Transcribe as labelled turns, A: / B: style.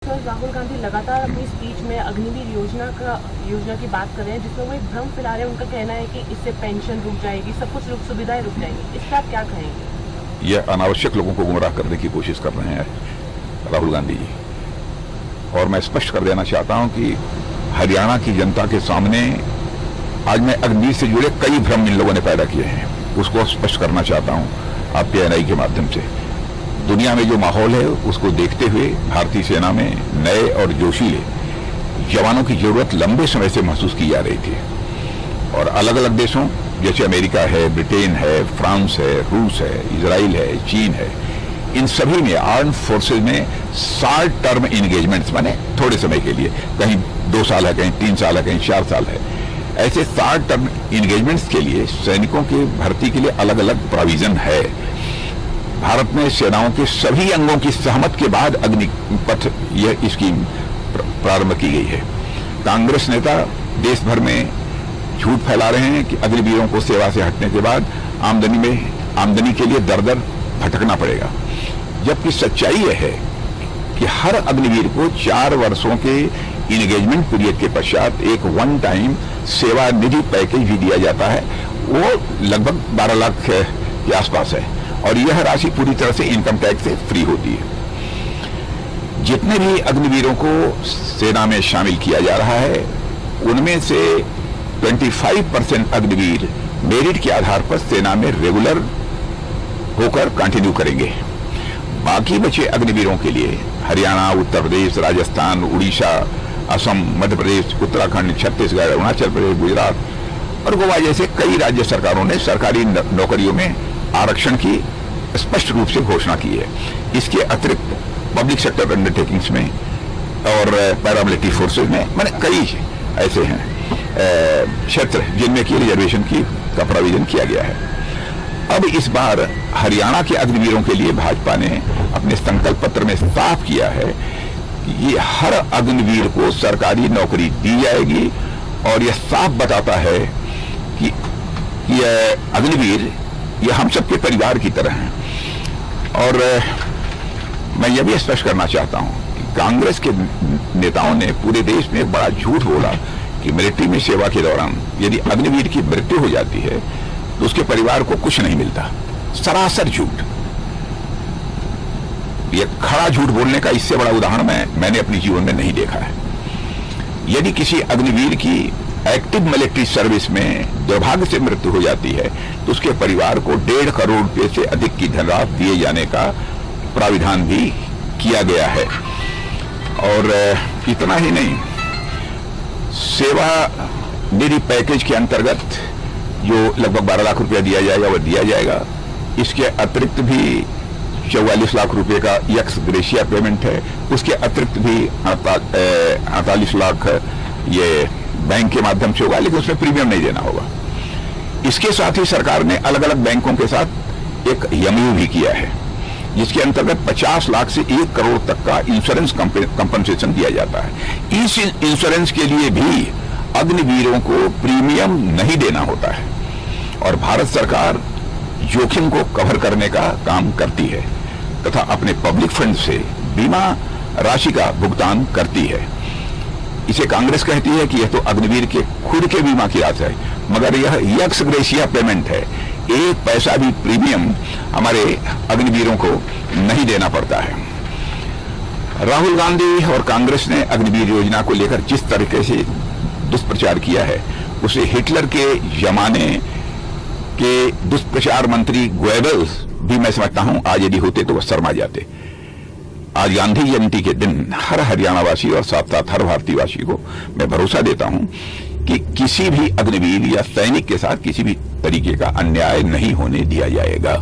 A: Sir, Rahul Gandhi लगातार अपनी speech में अग्निवीर योजना की बात कर रहे हैं, जिसमें वो एक भ्रम फैला रहे हैं। उनका कहना है कि इससे पेंशन रुक जाएगी, सब कुछ सुविधाएं रुक जाएंगी। इस पर आप क्या कहेंगे?
B: यह अनावश्यक लोगों को गुमराह करने की कोशिश कर रहे हैं राहुल गांधी जी। और मैं स्पष्ट कर देना चाहता हूं कि हरियाणा की जनता के सामने आज मैं अग्निवीर से जुड़े कई भ्रम इन लोगों ने पैदा किए हैं, उसको स्पष्ट करना चाहता हूं आपके एनआई के माध्यम से। दुनिया में जो माहौल है उसको देखते हुए भारतीय सेना में नए और जोशीले जवानों की जरूरत लंबे समय से महसूस की जा रही थी। और अलग अलग देशों जैसे अमेरिका है, ब्रिटेन है, फ्रांस है, रूस है, इजराइल है, चीन है, इन सभी में आर्म फोर्सेज में शॉर्ट टर्म एंगेजमेंट्स माने थोड़े समय के लिए, कहीं 2 साल है, कहीं 3 साल है, कहीं 4 साल है, ऐसे शॉर्ट टर्म एंगेजमेंट्स के लिए सैनिकों की भर्ती के लिए अलग अलग प्रोविजन है। भारत में सेनाओं के सभी अंगों की सहमत के बाद अग्निपथ यह स्कीम प्रारंभ की गई है। कांग्रेस नेता देश भर में झूठ फैला रहे हैं कि अग्निवीरों को सेवा से हटने के बाद आमदनी के लिए दर दर भटकना पड़ेगा, जबकि सच्चाई यह है कि हर अग्निवीर को 4 वर्षों के इंगेजमेंट पीरियड के पश्चात एक वन टाइम सेवा निधि पैकेज भी दिया जाता है। वो लगभग 12 लाख के आसपास है और यह राशि पूरी तरह से इनकम टैक्स से फ्री होती है। जितने भी अग्निवीरों को सेना में शामिल किया जा रहा है उनमें से 25% अग्निवीर मेरिट के आधार पर सेना में रेगुलर होकर कंटिन्यू करेंगे। बाकी बचे अग्निवीरों के लिए हरियाणा, उत्तर प्रदेश, राजस्थान, उड़ीसा, असम, मध्य प्रदेश, उत्तराखंड, छत्तीसगढ़, अरुणाचल प्रदेश, गुजरात और गोवा जैसे कई राज्य सरकारों ने सरकारी नौकरियों में आरक्षण की स्पष्ट रूप से घोषणा की है। इसके अतिरिक्त पब्लिक सेक्टर अंडरटेकिंग्स में और पैरामिलिट्री फोर्सेज में मैंने कई ऐसे हैं क्षेत्र जिनमें की रिजर्वेशन का प्रोविजन किया गया है। अब इस बार हरियाणा के अग्निवीरों के लिए भाजपा ने अपने संकल्प पत्र में साफ किया है कि ये हर अग्निवीर को सरकारी नौकरी दी जाएगी और यह साफ बताता है कि यह अग्निवीर ये हम सबके परिवार की तरह हैं। और मैं यह भी स्पष्ट करना चाहता हूं कि कांग्रेस के नेताओं ने पूरे देश में एक बड़ा झूठ बोला कि मिलिट्री में सेवा के दौरान यदि अग्निवीर की मृत्यु हो जाती है तो उसके परिवार को कुछ नहीं मिलता। सरासर झूठ। यह खड़ा झूठ बोलने का इससे बड़ा उदाहरण मैंने अपने जीवन में नहीं देखा है। यदि किसी अग्निवीर की एक्टिव मिलिट्री सर्विस में दुर्भाग्य से मृत्यु हो जाती है तो उसके परिवार को 1.5 करोड़ रुपए से अधिक की धनराशि दिए जाने का प्राविधान भी किया गया है। और इतना ही नहीं, सेवा निधि पैकेज के अंतर्गत जो लगभग 12 लाख रुपया दिया जाएगा वह दिया जाएगा। इसके अतिरिक्त भी 44 लाख रुपए का एक्स ग्रेशिया पेमेंट है। उसके अतिरिक्त भी 48 लाख ये बैंक के माध्यम से होगा, लेकिन उसमें प्रीमियम नहीं देना होगा। इसके साथ ही सरकार ने अलग अलग बैंकों के साथ एक एमओयू भी किया है जिसके अंतर्गत 50 लाख से 1 करोड़ तक का इंश्योरेंस कंपनसेशन दिया जाता है। इस इंश्योरेंस के लिए भी अग्निवीरों को प्रीमियम नहीं देना होता है और भारत सरकार जोखिम को कवर करने का काम करती है तथा अपने पब्लिक फंड से बीमा राशि का भुगतान करती है। इसे कांग्रेस कहती है कि यह तो अग्निवीर के खुद के बीमा की राशि है, मगर यह एक्स ग्रेशिया पेमेंट है। 1 पैसा भी प्रीमियम हमारे अग्निवीरों को नहीं देना पड़ता है। राहुल गांधी और कांग्रेस ने अग्निवीर योजना को लेकर जिस तरीके से दुष्प्रचार किया है उसे हिटलर के जमाने के दुष्प्रचार मंत्री गोएबल्स भी मैं समझता हूं आज यदि होते तो वह शर्मा जाते। आज गांधी जयंती के दिन हर हरियाणावासी और साथ साथ हर भारतीयवासी को मैं भरोसा देता हूं कि किसी भी अग्निवीर या सैनिक के साथ किसी भी तरीके का अन्याय नहीं होने दिया जाएगा।